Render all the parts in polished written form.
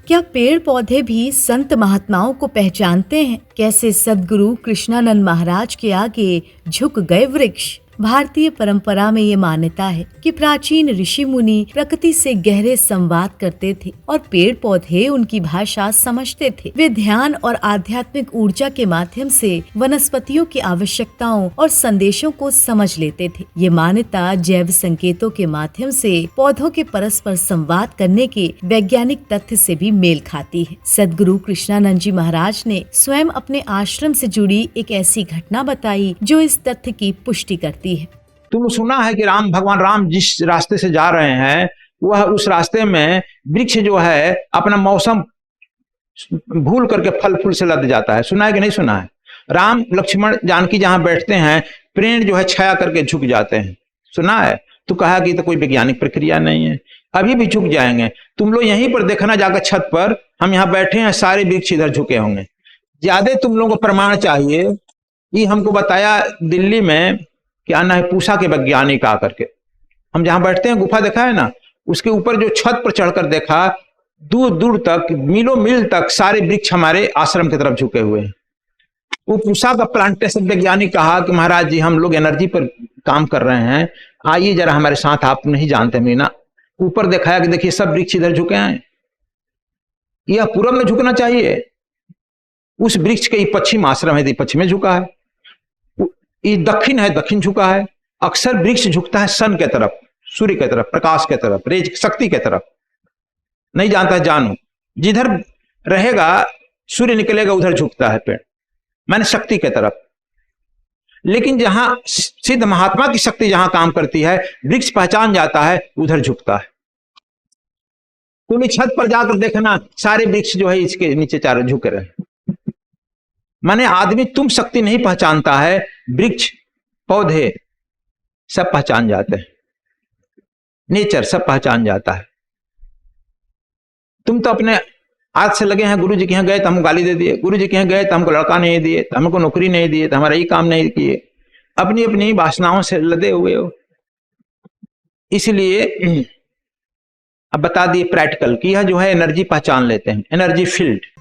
क्या पेड़ पौधे भी संत महात्माओं को पहचानते हैं? कैसे सद्गुरु कृष्णानंद महाराज के आगे झुक गए वृक्ष। भारतीय परंपरा में ये मान्यता है कि प्राचीन ऋषि मुनि प्रकृति से गहरे संवाद करते थे और पेड़ पौधे उनकी भाषा समझते थे। वे ध्यान और आध्यात्मिक ऊर्जा के माध्यम से वनस्पतियों की आवश्यकताओं और संदेशों को समझ लेते थे। ये मान्यता जैव संकेतों के माध्यम से पौधों के परस्पर संवाद करने के वैज्ञानिक तथ्य से भी मेल खाती है। सद्गुरु कृष्णानंद जी महाराज ने स्वयं अपने आश्रम से जुड़ी एक ऐसी घटना बताई जो इस तथ्य की पुष्टि करती है। तुम सुना है कि भगवान राम जिस रास्ते से जा रहे हैं वह उस रास्ते में वृक्ष जो है अपना मौसम भूल करके फल फूल से लद जाता है। सुना है कि नहीं सुना है? राम लक्ष्मण जानकी जहां बैठते हैं पेड़ जो है छाया करके झुक जाते हैं। सुना है? तो कहा कि तो कोई वैज्ञानिक प्रक्रिया नहीं है, अभी भी झुक जाएंगे। तुम लोग यहीं पर देखना जाकर छत पर, हम यहाँ बैठे हैं, सारे वृक्ष इधर झुके होंगे। ज्यादा तुम लोगों को प्रमाण चाहिए। ये हमको बताया दिल्ली में क्या ना है, पूसा के वैज्ञानिक आकर के, हम जहां बैठते हैं गुफा देखा है ना, उसके ऊपर जो छत पर चढ़कर देखा, दूर दूर तक मीलों मील तक सारे वृक्ष हमारे आश्रम की तरफ झुके हुए हैं। वो पूसा का प्लांटेशन वैज्ञानिक कहा कि महाराज जी हम लोग एनर्जी पर काम कर रहे हैं, आइए जरा हमारे साथ, आप नहीं जानते मीना। ऊपर दिखाया कि देखिए सब वृक्ष इधर झुके हैं, यह पूरब में झुकना चाहिए। उस वृक्ष के पश्चिम आश्रम है, पश्चिम में झुका है। ये दक्षिण है, दक्षिण झुका है। अक्सर वृक्ष झुकता है सन के तरफ, सूर्य के तरफ, प्रकाश के तरफ, रेज शक्ति के तरफ। नहीं जानता है, जानो। जिधर रहेगा सूर्य निकलेगा उधर झुकता है पेड़, माने शक्ति के तरफ। लेकिन जहां सिद्ध महात्मा की शक्ति जहां काम करती है, वृक्ष पहचान जाता है, उधर झुकता है। तुम छत पर जाकर देखना, सारे वृक्ष जो है इसके नीचे चारों झुके रहे। माने आदमी तुम शक्ति नहीं पहचानता है, वृक्ष पौधे सब पहचान जाते हैं, नेचर सब पहचान जाता है। तुम तो अपने आज से लगे हैं, गुरु जी के यहाँ गए तो हमको गाली दे दिए, गुरु जी के यहाँ गए तो हमको लड़का नहीं दिए, तो हमको नौकरी नहीं दिए, तो हमारा ये काम नहीं किए। अपनी अपनी वासनाओं से लदे हुए हो। इसलिए अब बता दिए प्रैक्टिकल कि यह जो है एनर्जी पहचान लेते हैं, एनर्जी फील्ड।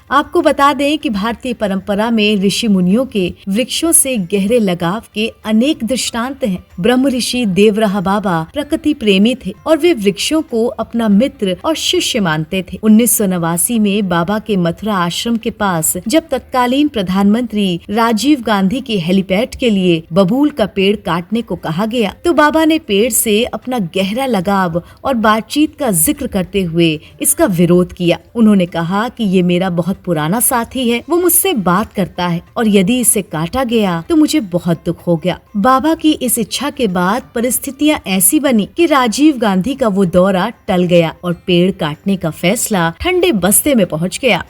आपको बता दें कि भारतीय परंपरा में ऋषि मुनियों के वृक्षों से गहरे लगाव के अनेक दृष्टांत हैं। ब्रह्म ऋषि देवरहा बाबा प्रकृति प्रेमी थे और वे वृक्षों को अपना मित्र और शिष्य मानते थे। 1989 में बाबा के मथुरा आश्रम के पास जब तत्कालीन प्रधानमंत्री राजीव गांधी के हेलीपैड के लिए बबूल का पेड़ काटने को कहा गया, तो बाबा ने पेड़ से अपना गहरा लगाव और बातचीत का जिक्र करते हुए इसका विरोध किया। उन्होंने कहा कि ये मेरा बहुत पुराना साथी है, वो मुझसे बात करता है और यदि इसे काटा गया तो मुझे बहुत दुख हो गया। बाबा की इस इच्छा के बाद परिस्थितियां ऐसी बनी कि राजीव गांधी का वो दौरा टल गया और पेड़ काटने का फैसला ठंडे बस्ते में पहुंच गया।